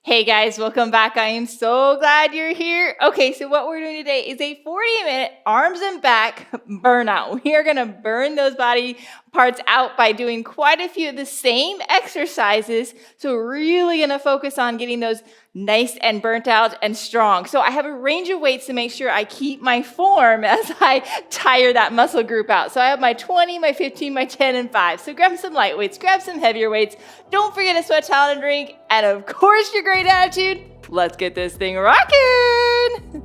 Hey guys, welcome back. I am so glad you're here. Okay, so what we're doing today is a 40-minute arms and back burnout. We are going to burn those body parts out by doing quite a few of the same exercises. So we're really going to focus on getting those nice and burnt out and strong. So I have a range of weights to make sure I keep my form as I tire that muscle group out. So I have my 20, my 15, my 10, and 5. So grab some light weights, grab some heavier weights. Don't forget a sweat towel and drink. And of course, your great attitude. Let's get this thing rocking.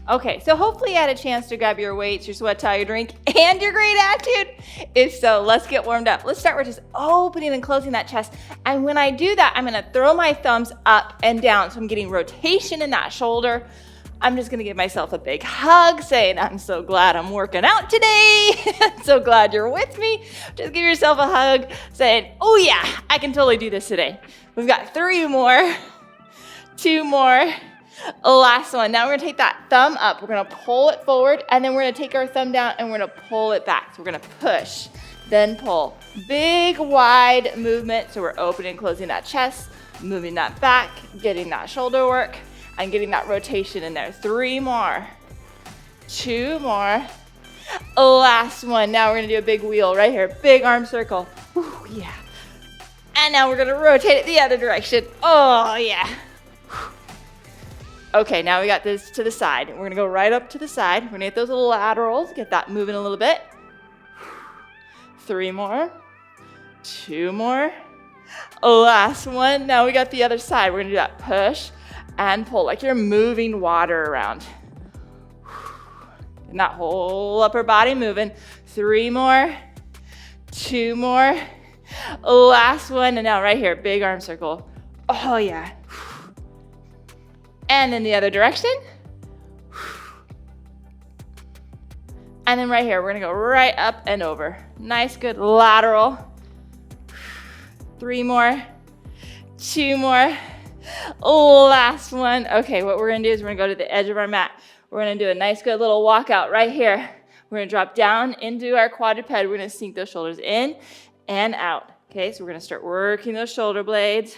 Okay, so hopefully you had a chance to grab your weights, your sweat towel, your drink, and your great attitude. If so, let's get warmed up. Let's start with just opening and closing that chest. And when I do that, I'm gonna throw my thumbs up and down. So I'm getting rotation in that shoulder. I'm just gonna give myself a big hug, saying, I'm so glad I'm working out today. So glad you're with me. Just give yourself a hug, saying, oh yeah, I can totally do this today. We've got 3 more, 2 more. Last one. Now we're gonna take that thumb up. We're gonna pull it forward, and then we're gonna take our thumb down and we're gonna pull it back. So we're gonna push, then pull. Big, wide movement. So we're opening and closing that chest, moving that back, getting that shoulder work, and getting that rotation in there. 3 more, 2 more. Last one. Now we're gonna do a big wheel right here. Big arm circle. Ooh, yeah. And now we're gonna rotate it the other direction. Oh, yeah. Okay, now we got this to the side. We're gonna go right up to the side. We're gonna get those little laterals, get that moving a little bit. 3 more, 2 more. Last one. Now we got the other side. We're gonna do that push and pull, like you're moving water around. And that whole upper body moving. 3 more, 2 more. Last one, and now right here, big arm circle. Oh yeah. And in the other direction. And then right here, we're gonna go right up and over. Nice, good lateral. 3 more, 2 more. Last one. Okay, what we're gonna do is we're gonna go to the edge of our mat. We're gonna do a nice, good little walkout right here. We're gonna drop down into our quadruped. We're gonna sink those shoulders in and out. Okay, so we're gonna start working those shoulder blades.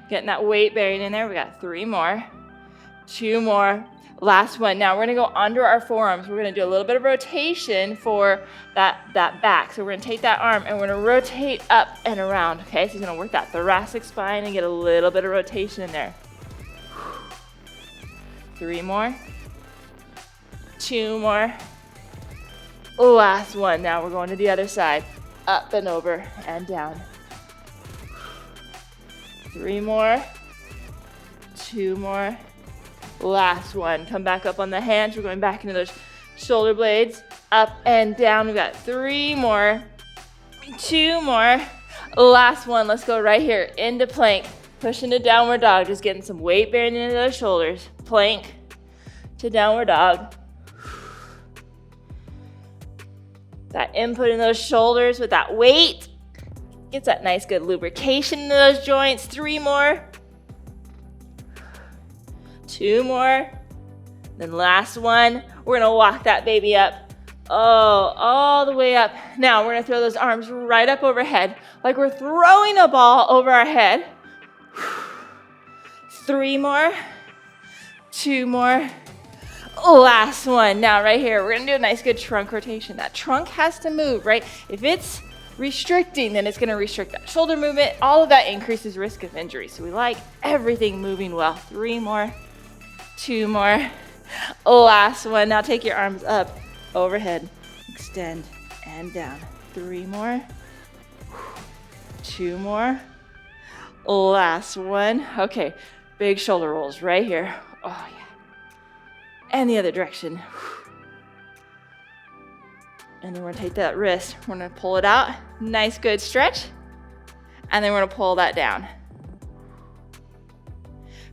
Getting that weight bearing in there. We got 3 more, 2 more. Last one. Now we're gonna go under our forearms. We're gonna do a little bit of rotation for that back. So we're gonna take that arm and we're gonna rotate up and around. Okay, so you're gonna work that thoracic spine and get a little bit of rotation in there. 3 more, 2 more. Last one. Now we're going to the other side. Up and over and down. 3 more, 2 more. Last one. Come back up on the hands. We're going back into those shoulder blades. Up and down. We got 3 more, 2 more. Last one. Let's go right here into plank. Push into downward dog. Just getting some weight bearing into those shoulders. Plank to downward dog. That input in those shoulders with that weight. Gets that nice good lubrication in those joints. 3 more, 2 more, then last one. We're gonna walk that baby up, all the way up. Now we're gonna throw those arms right up overhead, like we're throwing a ball over our head. 3 more, 2 more. Last one. Now right here, we're gonna do a nice good trunk rotation. That trunk has to move, right? If it's restricting, then it's gonna restrict that shoulder movement. All of that increases risk of injury. So we like everything moving well. 3 more, 2 more. Last one. Now take your arms up, overhead, extend, and down. 3 more, 2 more. Last one. Okay, big shoulder rolls right here. Oh yeah. And the other direction. And then we're gonna take that wrist, we're gonna pull it out, nice good stretch, and then we're gonna pull that down.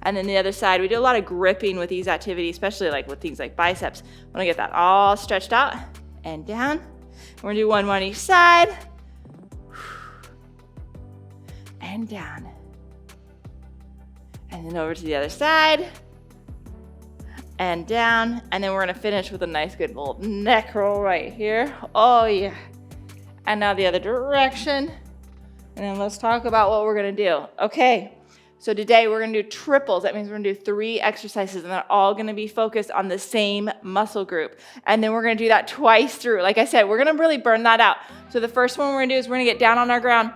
And then the other side, we do a lot of gripping with these activities, especially like with things like biceps. We're gonna get that all stretched out and down. We're gonna do one more on each side, and down. And then over to the other side, and down. And then we're gonna finish with a nice good little neck roll right here. Oh yeah. And now the other direction. And then let's talk about what we're gonna do. Okay, so today we're gonna do triples. That means we're gonna do 3 exercises, and they're all gonna be focused on the same muscle group. And then we're gonna do that twice through. Like I said, we're gonna really burn that out. So the first one we're gonna do is we're gonna get down on our ground.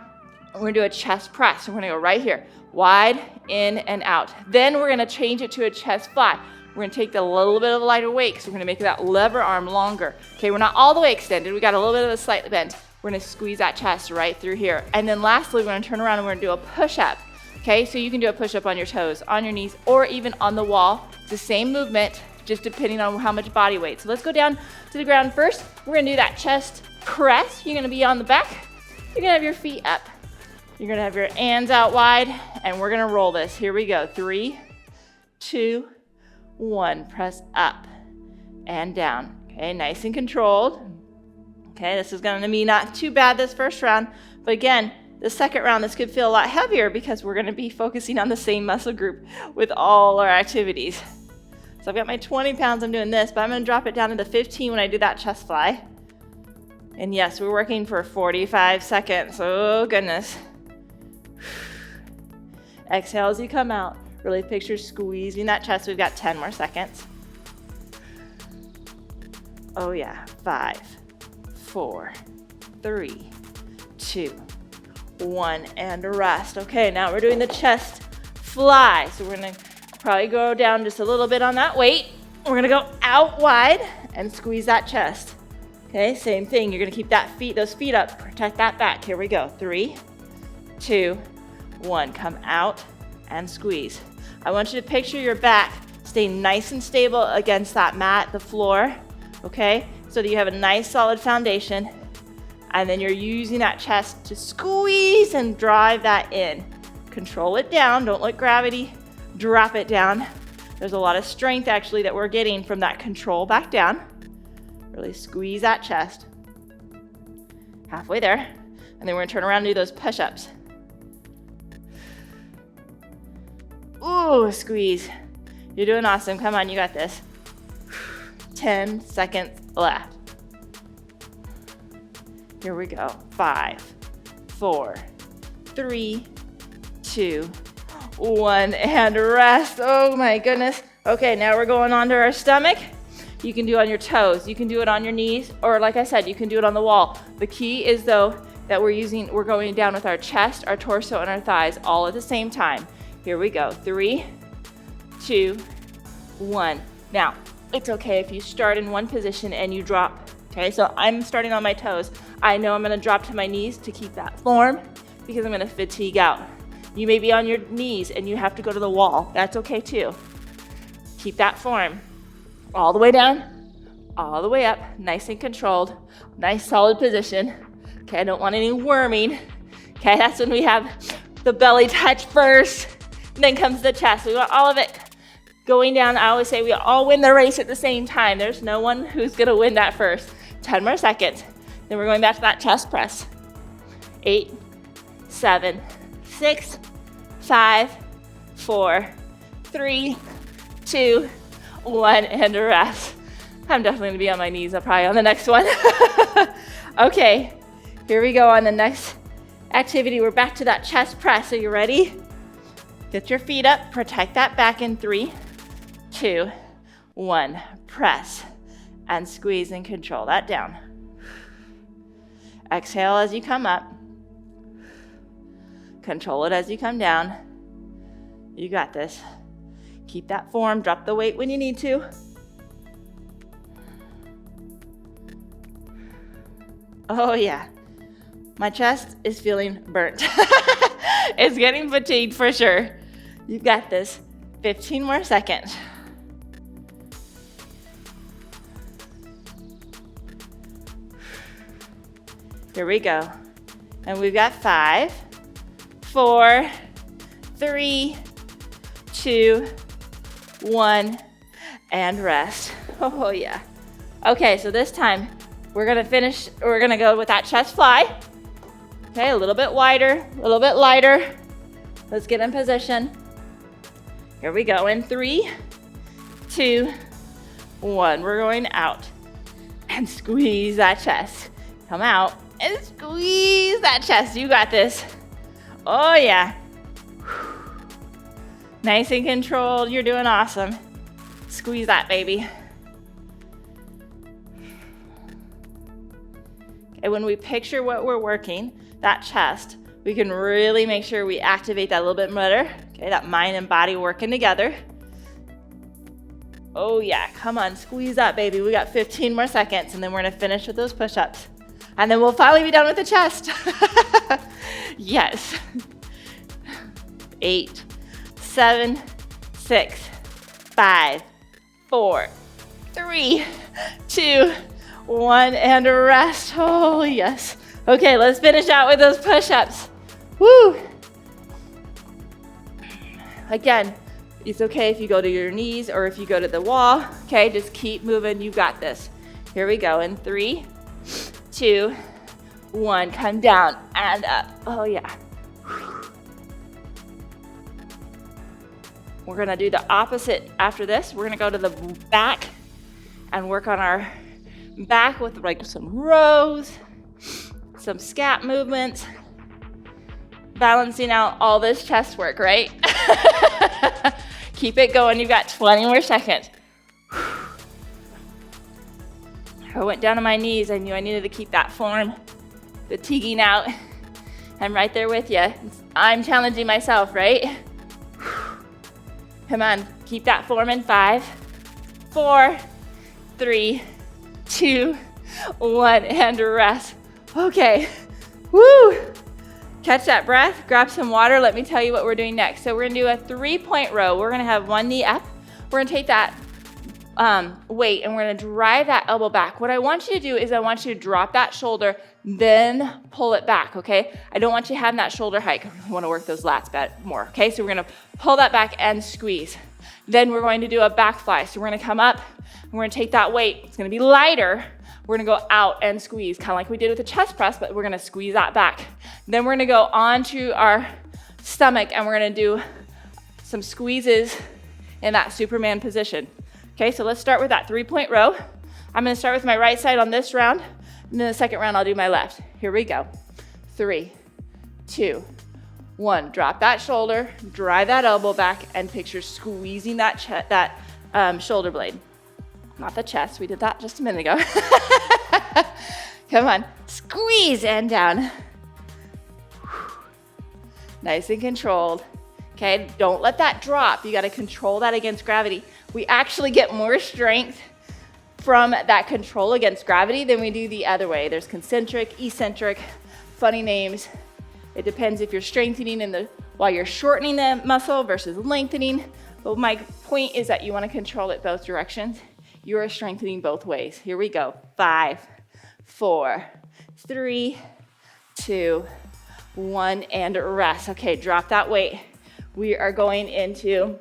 We're gonna do a chest press. So we're gonna go right here, wide, in and out. Then we're gonna change it to a chest fly. We're gonna take the little bit of a lighter weight, so we're gonna make that lever arm longer. Okay, we're not all the way extended. We got a little bit of a slight bend. We're gonna squeeze that chest right through here. And then lastly, we're gonna turn around and we're gonna do a push-up. Okay, so you can do a push-up on your toes, on your knees, or even on the wall. It's the same movement, just depending on how much body weight. So let's go down to the ground first. We're gonna do that chest press. You're gonna be on the back. You're gonna have your feet up. You're gonna have your hands out wide, and we're gonna roll this. Here we go. 3, 2, 1. Press up and down. Okay, nice and controlled. Okay, this is gonna be not too bad this first round, but again, the second round, this could feel a lot heavier because we're gonna be focusing on the same muscle group with all our activities. So I've got my 20 pounds, I'm doing this, but I'm gonna drop it down to the 15 when I do that chest fly. And yes, we're working for 45 seconds, oh goodness. Exhale as you come out. Really picture squeezing that chest. We've got 10 more seconds. Oh yeah, 5, 4, 3, 2, 1, and rest. Okay, now we're doing the chest fly. So we're gonna probably go down just a little bit on that weight. We're gonna go out wide and squeeze that chest. Okay, same thing. You're gonna keep those feet up, protect that back. Here we go. 3, 2, 1. Come out and squeeze. I want you to picture your back stay nice and stable against that mat, the floor, okay? So that you have a nice solid foundation, and then you're using that chest to squeeze and drive that in. Control it down, don't let gravity drop it down. There's a lot of strength actually that we're getting from that control back down. Really squeeze that chest. Halfway there, and then we're gonna turn around and do those push-ups. Ooh, squeeze. You're doing awesome. Come on, you got this. 10 seconds left. Here we go. 5, 4, 3, 2, 1, and rest. Oh my goodness. Okay, now we're going on to our stomach. You can do it on your toes. You can do it on your knees, or like I said, you can do it on the wall. The key is though that we're going down with our chest, our torso, and our thighs all at the same time. Here we go. 3, 2, 1. Now, it's okay if you start in one position and you drop. Okay, so I'm starting on my toes. I know I'm gonna drop to my knees to keep that form because I'm gonna fatigue out. You may be on your knees and you have to go to the wall. That's okay too. Keep that form. All the way down, all the way up, nice and controlled, nice solid position. Okay, I don't want any worming. Okay, that's when we have the belly touch first. Then comes the chest. We want all of it going down. I always say we all win the race at the same time. There's no one who's gonna win that first. 10 more seconds. Then we're going back to that chest press. 8, 7, 6, 5, 4, 3, 2, 1, and a rest. I'm definitely gonna be on my knees. I'll probably on the next one. Okay, here we go on the next activity. We're back to that chest press. Are you ready? Get your feet up, protect that back in 3, 2, 1. Press and squeeze and control that down. Exhale as you come up. Control it as you come down. You got this. Keep that form, drop the weight when you need to. Oh yeah, my chest is feeling burnt. It's getting fatigued for sure. You've got this. 15 more seconds. Here we go. And we've got 5, 4, 3, 2, 1, and rest. Oh yeah. Okay, so this time we're gonna go with that chest fly. Okay, a little bit wider, a little bit lighter. Let's get in position. Here we go in 3, 2, 1. We're going out and squeeze that chest. Come out and squeeze that chest. You got this. Oh yeah. Nice and controlled. You're doing awesome. Squeeze that, baby. Okay, when we picture what we're working, that chest, we can really make sure we activate that a little bit better. Okay, that mind and body working together. Oh yeah, come on, squeeze that, baby. We got 15 more seconds, and then we're gonna finish with those push-ups. And then we'll finally be done with the chest. Yes. 8, 7, 6, 5, 4, 3, 2, 1, and rest. Oh yes. Okay, let's finish out with those push-ups. Woo! Again, it's okay if you go to your knees or if you go to the wall. Okay, just keep moving. You got this. Here we go. In 3, 2, 1. Come down and up. Oh yeah. We're gonna do the opposite after this. We're gonna go to the back and work on our back with like some rows, some scap movements, balancing out all this chest work, right? Keep it going. You've got 20 more seconds. I went down on my knees. I knew I needed to keep that form fatiguing out. I'm right there with you. I'm challenging myself, right? Come on, keep that form in 5, 4, 3, 2, 1, and rest. Okay, woo! Catch that breath, grab some water. Let me tell you what we're doing next. So we're gonna do a 3-point row. We're gonna have one knee up. We're gonna take that weight and we're gonna drive that elbow back. What I want you to do is I want you to drop that shoulder, then pull it back, okay? I don't want you having that shoulder hike. I wanna work those lats more, okay? So we're gonna pull that back and squeeze. Then we're going to do a back fly. So we're gonna come up and we're gonna take that weight. It's gonna be lighter. We're gonna go out and squeeze, kind of like we did with the chest press, but we're gonna squeeze that back. Then we're gonna go onto our stomach and we're gonna do some squeezes in that Superman position. Okay, so let's start with that 3-point row. I'm gonna start with my right side on this round, and then the second round I'll do my left. Here we go. 3, 2, 1. Drop that shoulder, drive that elbow back, and picture squeezing that shoulder blade. Not the chest, we did that just a minute ago. Come on, squeeze and down. Nice and controlled. Okay, don't let that drop. You gotta control that against gravity. We actually get more strength from that control against gravity than we do the other way. There's concentric, eccentric, funny names. It depends if you're strengthening while you're shortening the muscle versus lengthening. But my point is that you wanna control it both directions. You are strengthening both ways. Here we go. 5, 4, 3, 2, 1, and rest. Okay, drop that weight. We are going into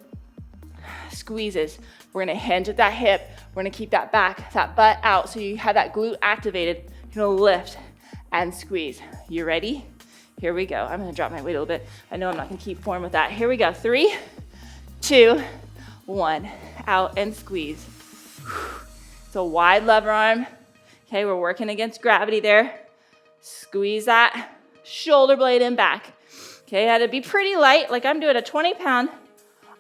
squeezes. We're gonna hinge at that hip. We're gonna keep that back, that butt out so you have that glute activated. You're gonna lift and squeeze. You ready? Here we go. I'm gonna drop my weight a little bit. I know I'm not gonna keep form with that. Here we go. 3, 2, 1. Out and squeeze. It's a wide lever arm. Okay, we're working against gravity there. Squeeze that shoulder blade in back. Okay, I had to be pretty light, like I'm doing a 20-pound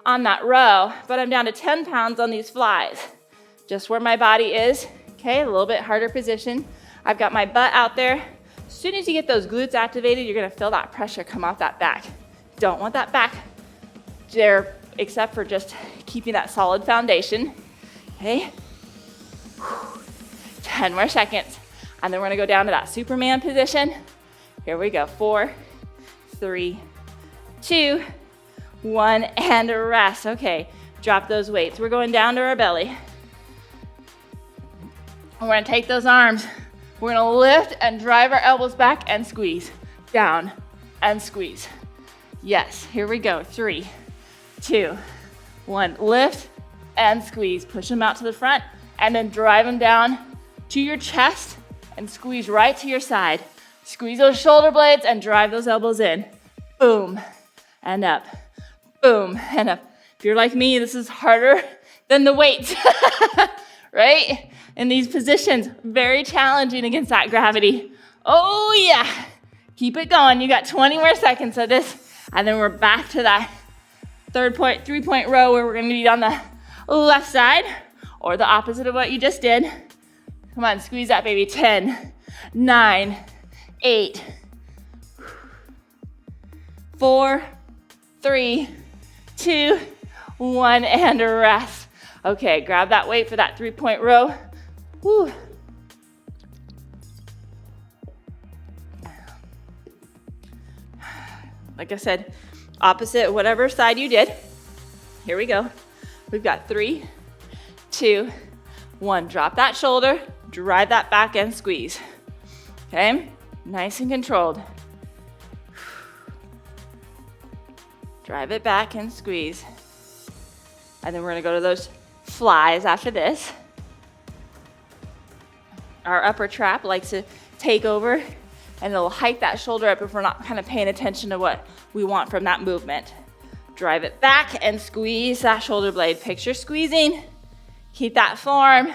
on that row, but I'm down to 10 pounds on these flies. Just where my body is. Okay, a little bit harder position. I've got my butt out there. As soon as you get those glutes activated, you're gonna feel that pressure come off that back. Don't want that back there, except for just keeping that solid foundation. Okay, 10 more seconds. And then we're gonna go down to that Superman position. Here we go, 4, 3, 2, 1, and rest. Okay, drop those weights. We're going down to our belly. We're gonna take those arms. We're gonna lift and drive our elbows back and squeeze. Down and squeeze. Yes, here we go. 3, 2, 1. Lift and squeeze. Push them out to the front and then drive them down to your chest and squeeze right to your side. Squeeze those shoulder blades and drive those elbows in. Boom, and up. Boom, and up. If you're like me, this is harder than the weights, right? In these positions, very challenging against that gravity. Oh yeah, keep it going. You got 20 more seconds of this, and then we're back to that 3-point row where we're gonna be on the left side, or the opposite of what you just did. Come on, squeeze that baby. 10, 9, 8, 4, 3, 2, 1, and rest. Okay, grab that weight for that 3-point row. Whew. Like I said, opposite whatever side you did. Here we go. We've got 3, 2, 1. Drop that shoulder, drive that back and squeeze. Okay, nice and controlled. Drive it back and squeeze. And then we're gonna go to those flies after this. Our upper trap likes to take over, and it'll hike that shoulder up if we're not kind of paying attention to what we want from that movement. Drive it back and squeeze that shoulder blade. Picture squeezing. Keep that form.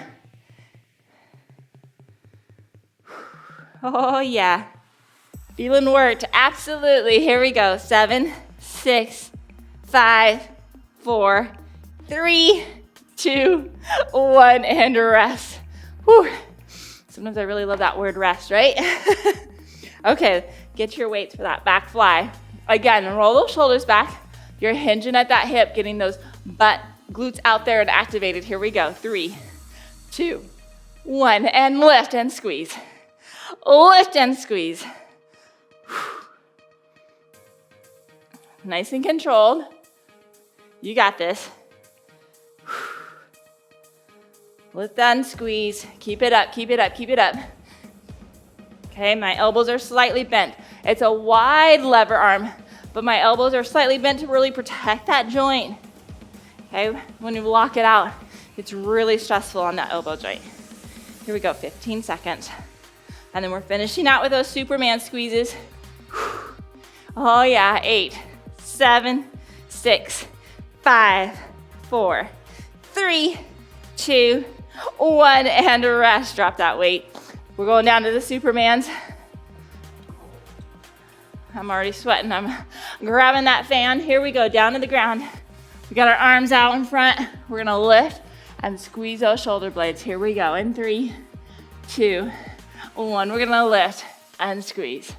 Oh yeah. Feeling worked. Absolutely. Here we go. 7, 6, 5, 4, 3, 2, 1, and rest. Whew. Sometimes I really love that word rest, right? Okay, get your weights for that back fly. Again, roll those shoulders back. You're hinging at that hip, getting those butt glutes out there and activated. Here we go. 3, 2, 1, and lift and squeeze. Lift and squeeze. Nice and controlled. You got this. Lift and squeeze. Keep it up, keep it up, keep it up. Okay, my elbows are slightly bent. It's a wide lever arm, but my elbows are slightly bent to really protect that joint. Okay, when you lock it out, it's really stressful on that elbow joint. Here we go, 15 seconds. And then we're finishing out with those Superman squeezes. Oh yeah, 8, 7, 6, 5, 4, 3, 2, 1, and rest. Drop that weight. We're going down to the Supermans. I'm already sweating. I'm grabbing that fan. Here we go, down to the ground. We got our arms out in front. We're gonna lift and squeeze those shoulder blades. Here we go, in 3, 2, 1. We're gonna lift and squeeze.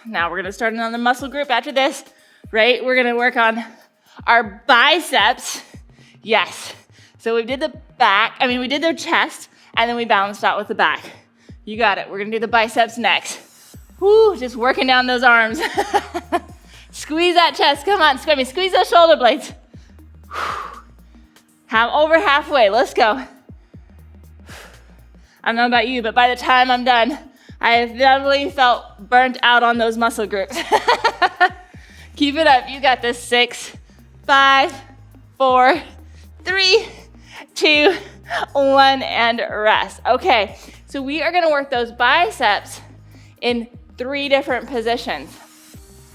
Now we're gonna start another muscle group after this, right? We're gonna work on our biceps. Yes. So we did the we did the chest, and then we balanced out with the back. You got it. We're gonna do the biceps next. Whoo, just working down those arms. Squeeze that chest. Come on, squeeze those shoulder blades. Over halfway. Let's go. I don't know about you, but by the time I'm done, I have definitely felt burnt out on those muscle groups. Keep it up. You got this. 6, 5, 4, 3, 2, 1, and rest. Okay, so we are gonna work those biceps in 3 different positions.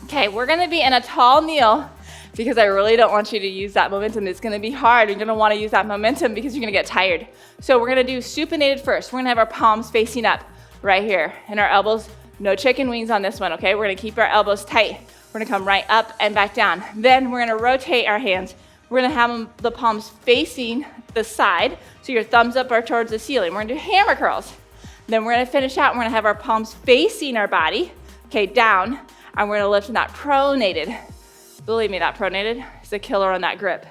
Okay, we're gonna be in a tall kneel because I really don't want you to use that momentum. It's gonna be hard. You're gonna wanna use that momentum because you're gonna get tired. So we're gonna do supinated first. We're gonna have our palms facing up right here and our elbows, no chicken wings on this one, okay? We're gonna keep our elbows tight. We're gonna come right up and back down. Then we're gonna rotate our hands. We're gonna have the palms facing the side, so your thumbs up are towards the ceiling. We're gonna do hammer curls. Then we're gonna finish out, and we're gonna have our palms facing our body, okay, down, and we're gonna lift in that pronated. Believe me, that pronated is a killer on that grip.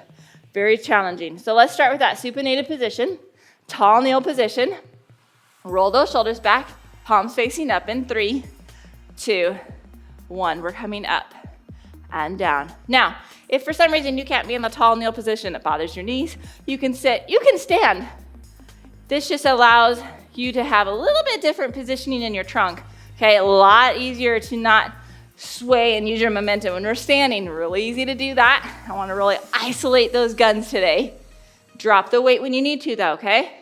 Very challenging. So let's start with that supinated position, tall kneel position. Roll those shoulders back, palms facing up in 3, 2, 1. We're coming up and down. Now, if for some reason you can't be in the tall kneel position, it bothers your knees, you can sit, you can stand. This just allows you to have a little bit different positioning in your trunk. Okay, a lot easier to not sway and use your momentum. When we're standing, really easy to do that. I want to really isolate those guns today. Drop the weight when you need to though, okay?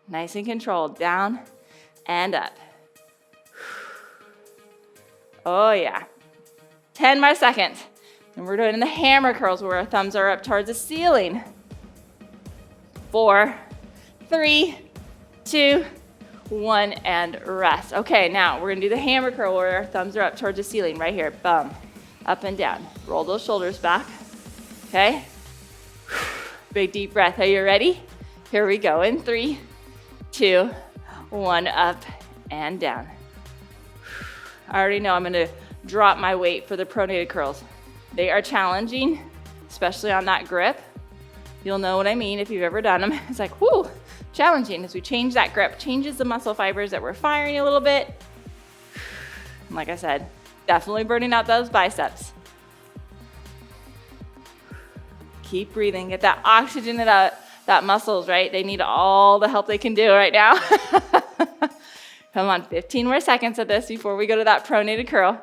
Nice and controlled, down and up. Oh yeah. 10 more seconds. And we're doing the hammer curls where our thumbs are up towards the ceiling. 4, 3, 2, 1, and rest. Okay, now we're gonna do the hammer curl where our thumbs are up towards the ceiling, right here, bum, up and down. Roll those shoulders back, okay? Big deep breath, are you ready? Here we go, in 3, 2, 1, up and down. I already know I'm gonna drop my weight for the pronated curls. They are challenging, especially on that grip. You'll know what I mean if you've ever done them. It's like, whoo, challenging. As we change that grip, changes the muscle fibers that we're firing a little bit. And like I said, definitely burning out those biceps. Keep breathing, get that oxygen to that muscles, right? They need all the help they can do right now. Come on, 15 more seconds of this before we go to that pronated curl.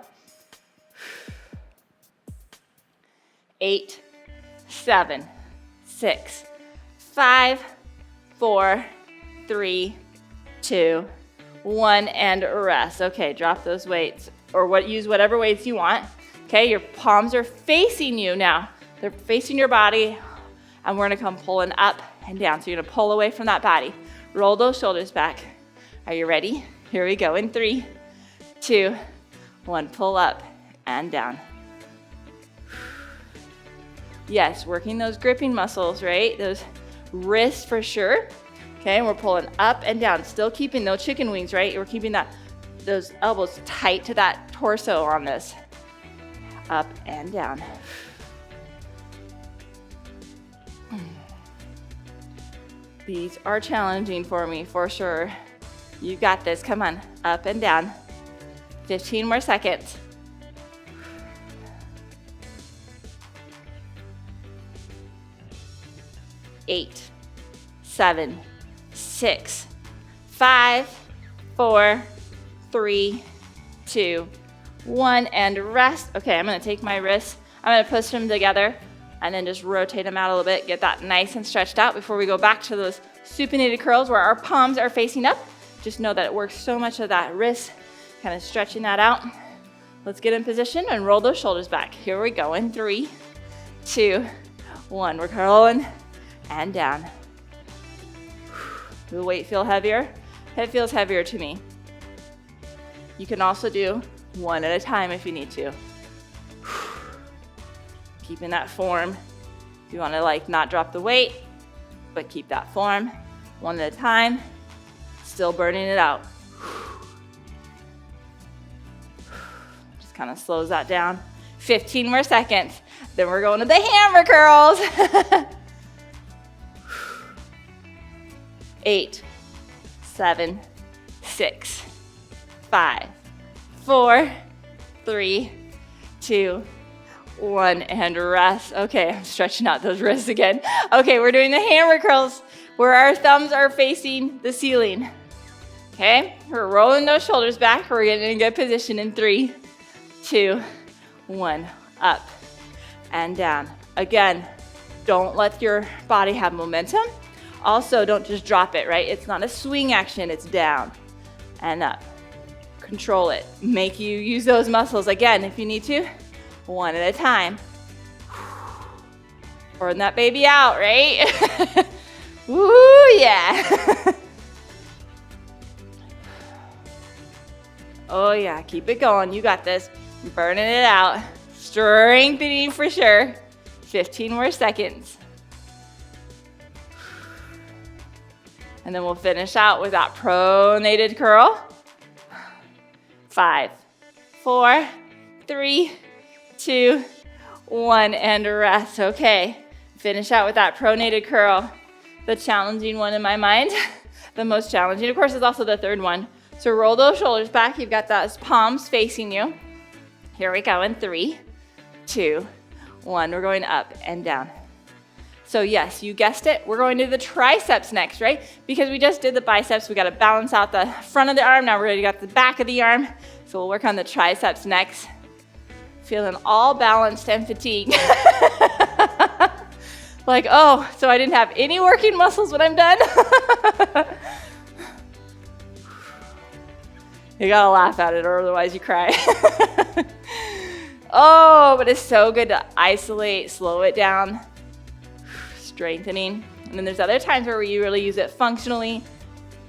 8, 7, 6, 5, 4, 3, 2, 1, and rest. Okay, drop those weights, or use whatever weights you want. Okay, your palms are facing you now. They're facing your body, and we're gonna come pulling up and down. So you're gonna pull away from that body. Roll those shoulders back. Are you ready? Here we go, in 3, 2, 1, pull up and down. Yes, working those gripping muscles, right? Those wrists for sure. Okay, and we're pulling up and down, still keeping those chicken wings, right? We're keeping those elbows tight to that torso on this. Up and down. These are challenging for me, for sure. You got this, come on, up and down. 15 more seconds. 8, 7, 6, 5, 4, 3, 2, 1, and rest. Okay, I'm gonna take my wrists, I'm gonna push them together and then just rotate them out a little bit, get that nice and stretched out before we go back to those supinated curls where our palms are facing up. Just know that it works so much of that wrist, kind of stretching that out. Let's get in position and roll those shoulders back. Here we go, in 3, 2, 1. We're curling and down. Will the weight feel heavier? It feels heavier to me. You can also do one at a time if you need to. Keeping that form. If you want to not drop the weight, but keep that form. One at a time, still burning it out. Just kind of slows that down. 15 more seconds. Then we're going to the hammer curls. 8, 7, 6, 5, 4, 3, 2, 1, and rest. Okay, I'm stretching out those wrists again. Okay, we're doing the hammer curls where our thumbs are facing the ceiling. Okay, we're rolling those shoulders back. We're getting in a good position in 3, 2, 1, up and down. Again, don't let your body have momentum. Also, don't just drop it, right? It's not a swing action, it's down and up. Control it. Make you use those muscles again if you need to, one at a time. Burn that baby out, right? Woo, yeah. Oh yeah, keep it going. You got this. Burning it out. Strengthening for sure. 15 more seconds. And then we'll finish out with that pronated curl. 5, 4, 3, 2, 1, and rest. Okay, finish out with that pronated curl. The challenging one in my mind. The most challenging, of course, is also the third one. So roll those shoulders back. You've got those palms facing you. Here we go in 3, 2, 1. We're going up and down. So yes, you guessed it. We're going to the triceps next, right? Because we just did the biceps, we got to balance out the front of the arm. Now we're ready to get the back of the arm. So we'll work on the triceps next. Feeling all balanced and fatigued. Like, oh, so I didn't have any working muscles when I'm done? You gotta laugh at it or otherwise you cry. Oh, but it's so good to isolate, slow it down, strengthening. And then there's other times where we really use it functionally.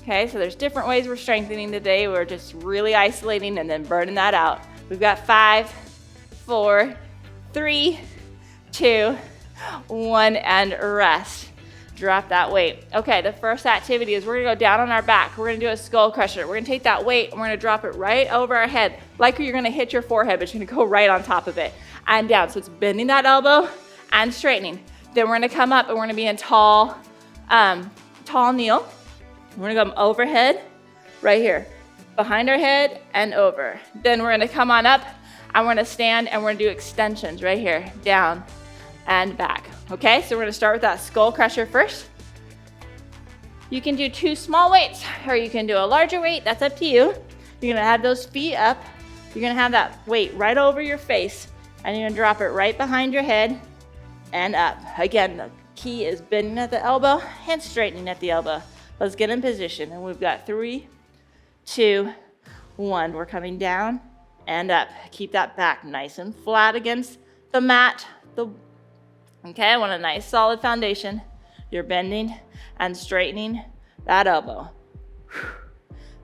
Okay, so there's different ways we're strengthening today. We're just really isolating and then burning that out. We've got 5, 4, 3, 2, 1, and rest. Drop that weight. Okay, the first activity is we're gonna go down on our back. We're gonna do a skull crusher. We're gonna take that weight and we're gonna drop it right over our head, like you're gonna hit your forehead, but you're gonna go right on top of it and down. So it's bending that elbow and straightening. Then we're gonna come up and we're gonna be in tall kneel. We're gonna go overhead, right here, behind our head and over. Then we're gonna come on up and we're gonna stand and we're gonna do extensions right here, down and back. Okay, so we're gonna start with that skull crusher first. You can do 2 small weights or you can do a larger weight, that's up to you. You're gonna have those feet up. You're gonna have that weight right over your face and you're gonna drop it right behind your head and up. Again, the key is bending at the elbow and straightening at the elbow. Let's get in position and we've got 3, 2, 1. We're coming down and up. Keep that back nice and flat against the mat. Okay, I want a nice solid foundation. You're bending and straightening that elbow.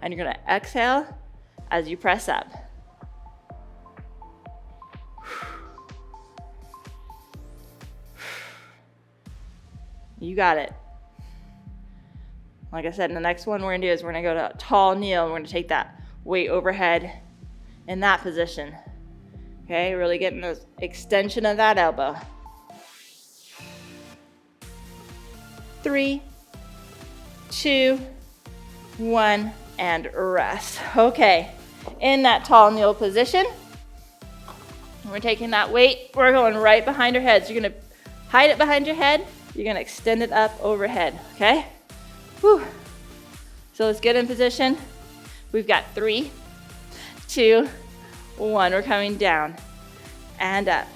And you're gonna exhale as you press up. You got it. Like I said, the next one we're gonna do is we're gonna go to a tall kneel and we're gonna take that weight overhead in that position. Okay, really getting the extension of that elbow. 3, 2, 1, and rest. Okay, in that tall kneel position, we're taking that weight, we're going right behind our heads. You're gonna hide it behind your head, you're gonna extend it up overhead, okay? Whew. So let's get in position. We've got 3, 2, 1. We're coming down and up.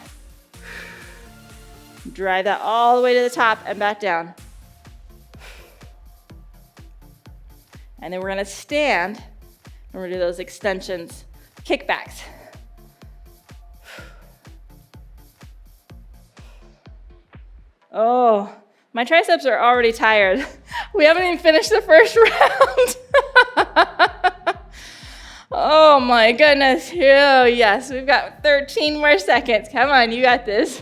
Drive that all the way to the top and back down. And then we're gonna stand and we're gonna do those extensions, kickbacks. Oh, my triceps are already tired. We haven't even finished the first round. Oh my goodness. Oh yes, we've got 13 more seconds. Come on, you got this.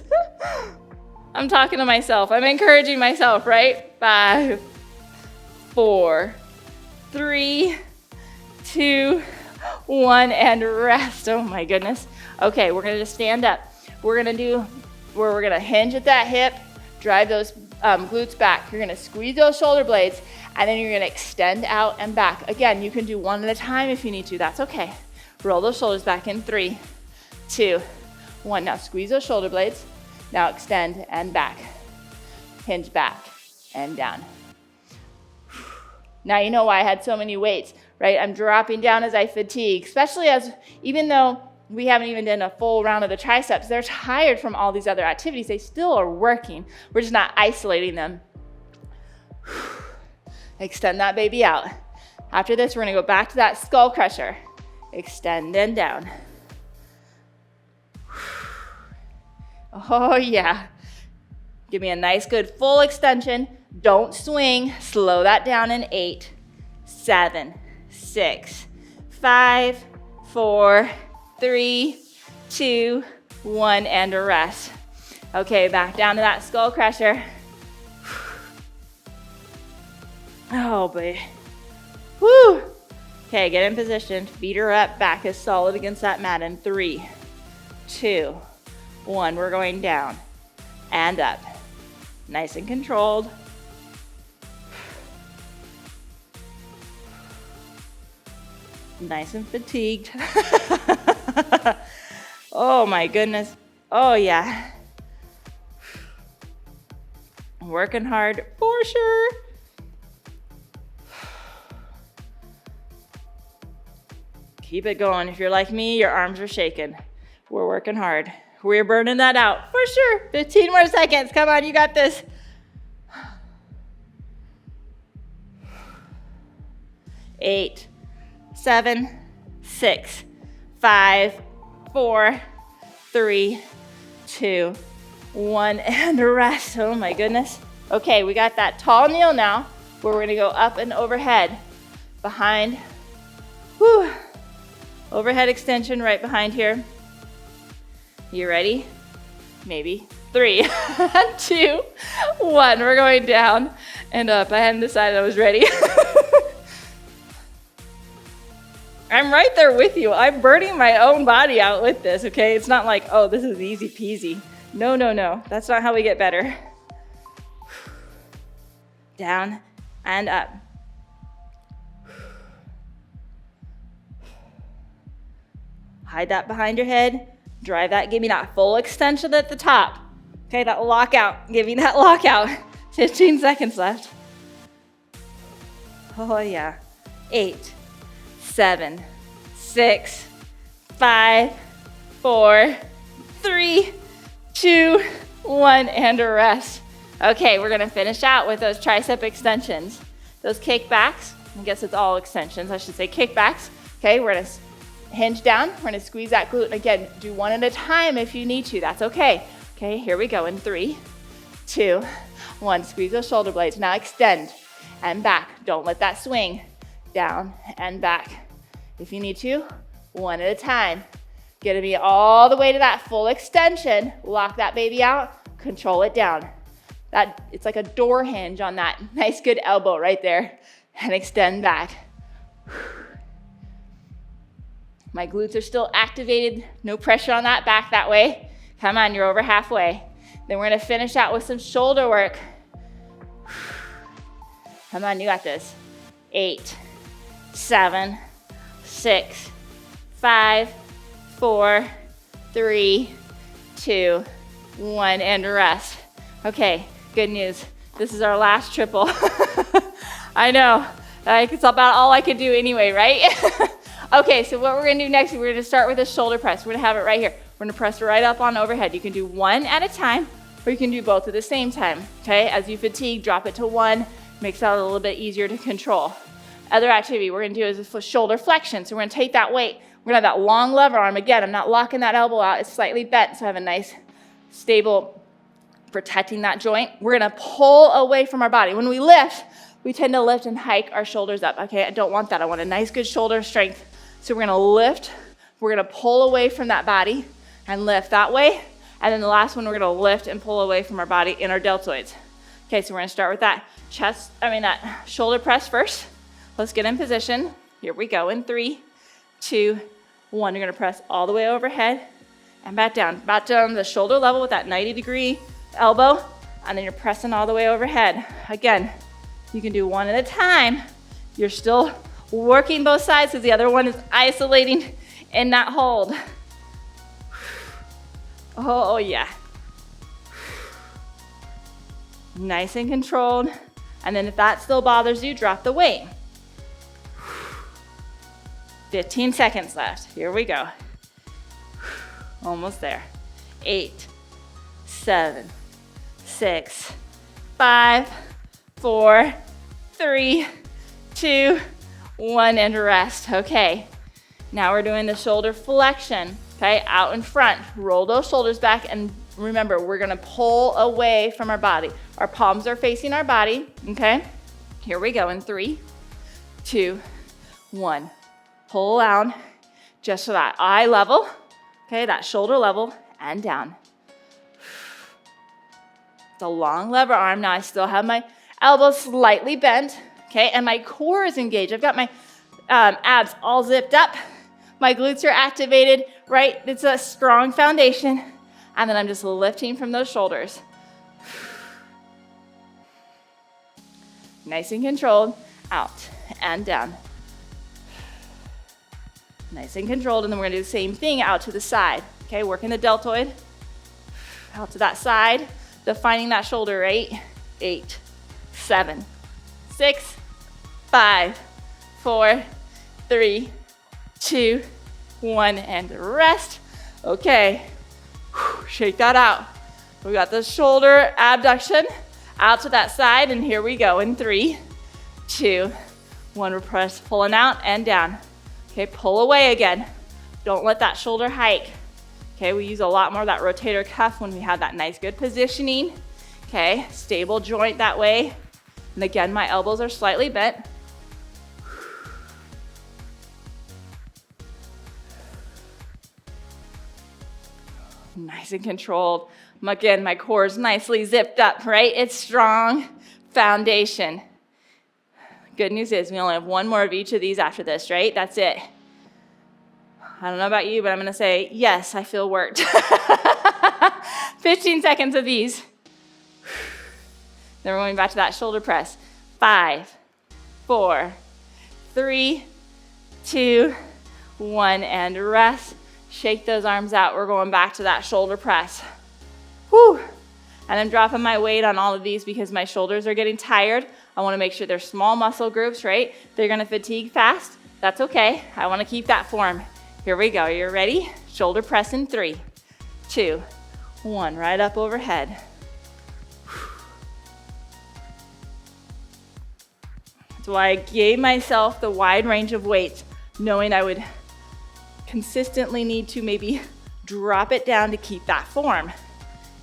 I'm talking to myself. I'm encouraging myself, right? 5, 4, 3, 2, 1, and rest. Oh my goodness. Okay, we're gonna just stand up. We're gonna hinge at that hip, drive those glutes back. You're gonna squeeze those shoulder blades, and then you're gonna extend out and back. Again, you can do one at a time if you need to, that's okay. Roll those shoulders back in 3, 2, 1. Now squeeze those shoulder blades. Now extend and back. Hinge back and down. Now you know why I had so many weights, right? I'm dropping down as I fatigue, especially even though we haven't even done a full round of the triceps, they're tired from all these other activities. They still are working. We're just not isolating them. Extend that baby out. After this, we're gonna go back to that skull crusher. Extend and down. Oh yeah. Give me a nice good full extension. Don't swing. Slow that down in 8, 7, 6, 5, 4, 3, 2, 1, and a rest. Okay, back down to that skull crusher. Oh boy. Woo! Okay, get in position. Feet are up, back is solid against that mat in 3, 2, 1. We're going down and up. Nice and controlled. Nice and fatigued. Oh my goodness. Oh yeah. Working hard for sure. Keep it going. If you're like me, your arms are shaking. We're working hard. We're burning that out for sure. 15 more seconds. Come on, you got this. 8, 7, 6, 5, 4, 3, 2, 1, and rest. Oh my goodness. Okay, we got that tall kneel now, where we're gonna go up and overhead, behind, whew, overhead extension right behind here. You ready? Maybe. 3, 2, 1. We're going down and up. I hadn't decided I was ready. I'm right there with you. I'm burning my own body out with this, okay? It's not like, oh, this is easy peasy. No, no, no. That's not how we get better. Down and up. Hide that behind your head. Drive that. Give me that full extension at the top. Okay, that lockout. Give me that lockout. 15 seconds left. Oh, yeah. 8, 7, 6, 5, 4, 3, 2, 1, and a rest. Okay, we're gonna finish out with those tricep extensions. Those kickbacks, I guess it's all extensions, I should say kickbacks. Okay, we're gonna hinge down, we're gonna squeeze that glute. Again, do one at a time if you need to, that's okay. Okay, here we go in 3, 2, 1. Squeeze those shoulder blades. Now extend and back. Don't let that swing. Down and back. If you need to, one at a time. Get to be all the way to that full extension. Lock that baby out, control it down. It's like a door hinge on that nice good elbow right there. And extend back. My glutes are still activated. No pressure on that back that way. Come on, you're over halfway. Then we're gonna finish out with some shoulder work. Come on, you got this. 8, 7, 6, 5, 4, 3, 2, 1, and rest. Okay, good news. This is our last triple. I know, it's about all I could do anyway, right? Okay, so what we're gonna do next is we're gonna start with a shoulder press. We're gonna have it right here. We're gonna press right up on overhead. You can do one at a time, or you can do both at the same time, okay? As you fatigue, drop it to 1, makes it a little bit easier to control. Other activity we're gonna do is a shoulder flexion. So we're gonna take that weight, we're gonna have that long lever arm. Again, I'm not locking that elbow out, it's slightly bent, so I have a nice, stable, protecting that joint. We're gonna pull away from our body. When we lift, we tend to lift and hike our shoulders up, okay? I don't want that, I want a nice, good shoulder strength. So we're gonna lift, we're gonna pull away from that body and lift that way. And then the last one, we're gonna lift and pull away from our body in our deltoids. Okay, so we're gonna start with that that shoulder press first. Let's get in position. Here we go in 3, 2, 1. You're gonna press all the way overhead and back down the shoulder level with that 90-degree elbow, and then you're pressing all the way overhead. Again, you can do one at a time. You're still working both sides because the other one is isolating in that hold. Oh yeah. Nice and controlled. And then if that still bothers you, drop the weight. 15 seconds left. Here we go. Almost there. 8, 7, 6, 5, 4, 3, 2, 1, and rest. Okay. Now we're doing the shoulder flexion. Okay, out in front. Roll those shoulders back, and remember, we're gonna pull away from our body. Our palms are facing our body, okay? Here we go in 3, 2, 1. Pull down just so that eye level, okay, that shoulder level, and down. It's a long lever arm. Now I still have my elbows slightly bent, okay, and my core is engaged. I've got my abs all zipped up. My glutes are activated, right? It's a strong foundation. And then I'm just lifting from those shoulders. Nice and controlled, out and down. Nice and controlled, and then we're gonna do the same thing out to the side. Okay, working the deltoid, out to that side, defining that shoulder, 8, 7, 6, 5, 4, 3, 2, 1, and rest. Okay, shake that out. We got the shoulder abduction out to that side, and here we go in 3, 2, 1. We're pulling out and down. Okay, pull away again. Don't let that shoulder hike. Okay, we use a lot more of that rotator cuff when we have that nice good positioning. Okay, stable joint that way. And again, my elbows are slightly bent. Nice and controlled. Again, my core is nicely zipped up, right? It's strong foundation. Good news is we only have one more of each of these after this, right? That's it. I don't know about you, but I'm going to say, yes, I feel worked. 15 seconds of these. Then we're going back to that shoulder press. 5, 4, 3, 2, 1, and rest. Shake those arms out. We're going back to that shoulder press. Whew. And I'm dropping my weight on all of these because my shoulders are getting tired. I want to make sure they're small muscle groups, right? They're going to fatigue fast. That's okay. I want to keep that form. Here we go. You're ready? Shoulder press in 3, 2, 1. Right up overhead. That's why I gave myself the wide range of weights, knowing I would consistently need to maybe drop it down to keep that form.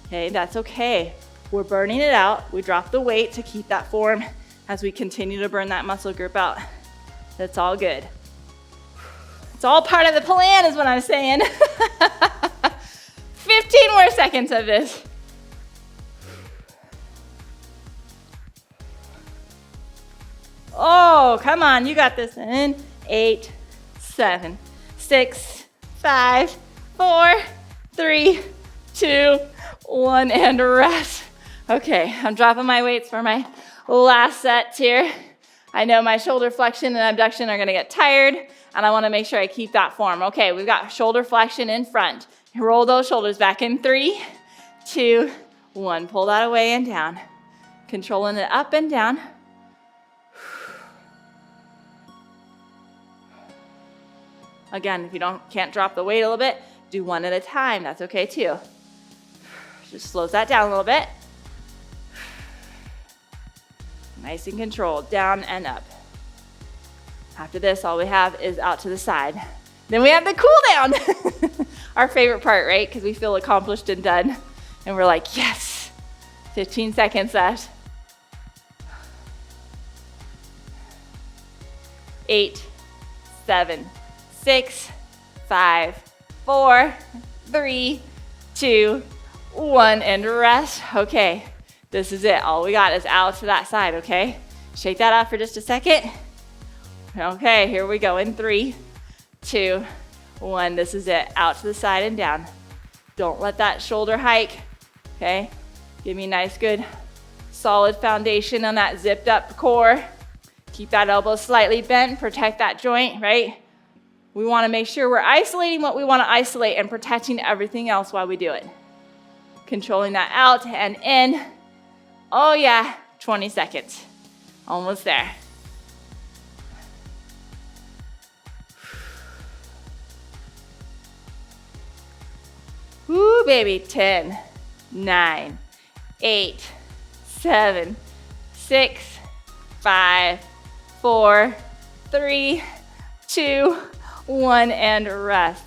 Okay, that's okay. We're burning it out. We drop the weight to keep that form as we continue to burn that muscle group out. That's all good. It's all part of the plan is what I'm saying. 15 more seconds of this. Oh, come on, you got this. In 8, 7, 6, 5, 4, 3, 2, 1, and rest. Okay, I'm dropping my weights for my last sets here. I know my shoulder flexion and abduction are gonna get tired, and I wanna make sure I keep that form. Okay, we've got shoulder flexion in front. Roll those shoulders back in 3, 2, 1. Pull that away and down. Controlling it up and down. Again, if you can't drop the weight a little bit, do one at a time. That's okay too. Just slows that down a little bit. Nice and controlled, down and up. After this, all we have is out to the side. Then we have the cool down. Our favorite part, right? Because we feel accomplished and done. And we're like, yes, 15 seconds left. 8, 7, 6, 5, 4, 3, 2, 1, and rest. Okay, this is it. All we got is out to that side, okay? Shake that off for just a second. Okay, here we go in 3, 2, 1. This is it. Out to the side and down. Don't let that shoulder hike, okay? Give me a nice, good, solid foundation on that zipped up core. Keep that elbow slightly bent, protect that joint, right? We wanna make sure we're isolating what we wanna isolate and protecting everything else while we do it. Controlling that out and in. Oh yeah, 20 seconds. Almost there. Woo, baby. 10, 9, 8, 7, 6, 5, 4, 3, 2, 1, and rest.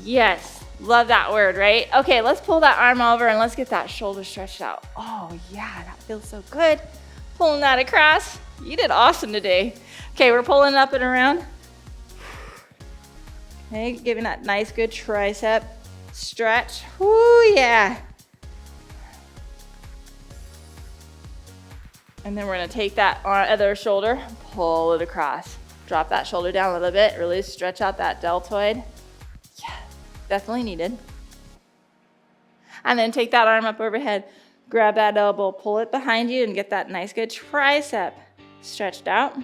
Yes, love that word, right? Okay, let's pull that arm over and let's get that shoulder stretched out. Oh yeah, that feels so good. Pulling that across. You did awesome today. Okay, we're pulling up and around. Okay, giving that nice good tricep stretch. Woo, yeah. And then we're gonna take that other shoulder, pull it across. Drop that shoulder down a little bit, really stretch out that deltoid. Yeah, definitely needed. And then take that arm up overhead, grab that elbow, pull it behind you, and get that nice good tricep stretched out.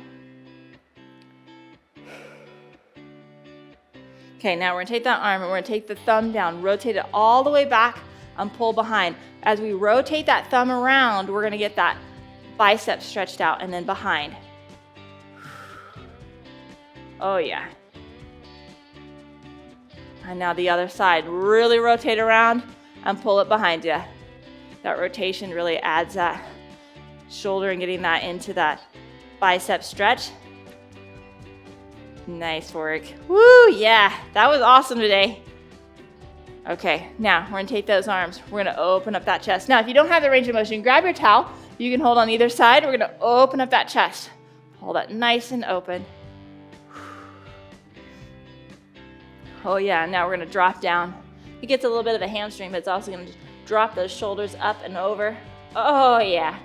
Okay, now we're gonna take that arm and we're gonna take the thumb down, rotate it all the way back and pull behind. As we rotate that thumb around, we're gonna get that bicep stretched out and then behind. Oh yeah. And now the other side, really rotate around and pull it behind you. That rotation really adds that shoulder and getting that into that bicep stretch. Nice work. Woo, yeah, that was awesome today. Okay, now we're gonna take those arms. We're gonna open up that chest. Now, if you don't have the range of motion, grab your towel. You can hold on either side. We're gonna open up that chest. Hold that nice and open. Oh yeah, now we're gonna drop down. It gets a little bit of a hamstring, but it's also gonna just drop those shoulders up and over. Oh yeah.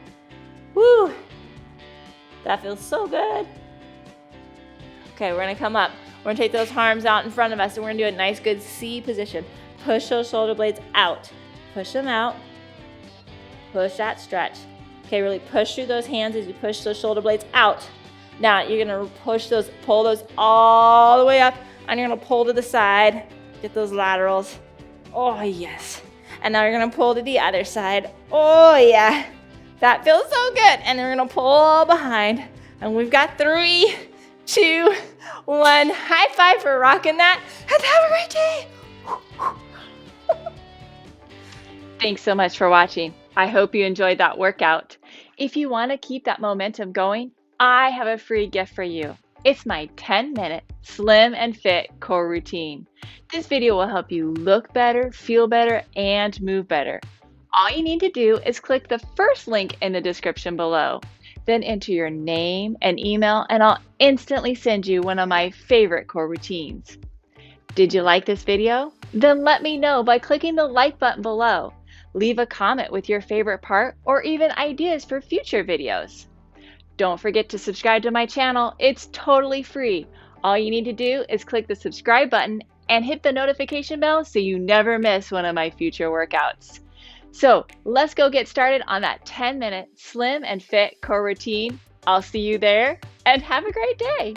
Woo! That feels so good. Okay, we're gonna come up. We're gonna take those arms out in front of us and we're gonna do a nice good C position. Push those shoulder blades out. Push them out. Push that stretch. Okay, really push through those hands as you push those shoulder blades out. Now you're gonna pull those all the way up, and you're gonna pull to the side. Get those laterals. Oh yes. And now you're gonna pull to the other side. Oh yeah. That feels so good. And then we're gonna pull behind. And we've got 3, 2, 1. High five for rocking that. And have a great day. Thanks so much for watching. I hope you enjoyed that workout. If you want to keep that momentum going, I have a free gift for you. It's my 10-minute slim and fit core routine. This video will help you look better, feel better, and move better. All you need to do is click the first link in the description below. Then enter your name and email, and I'll instantly send you one of my favorite core routines. Did you like this video? Then let me know by clicking the like button below. Leave a comment with your favorite part or even ideas for future videos. Don't forget to subscribe to my channel. It's totally free. All you need to do is click the subscribe button and hit the notification bell so you never miss one of my future workouts. So let's go get started on that 10-minute slim and fit core routine. I'll see you there and have a great day.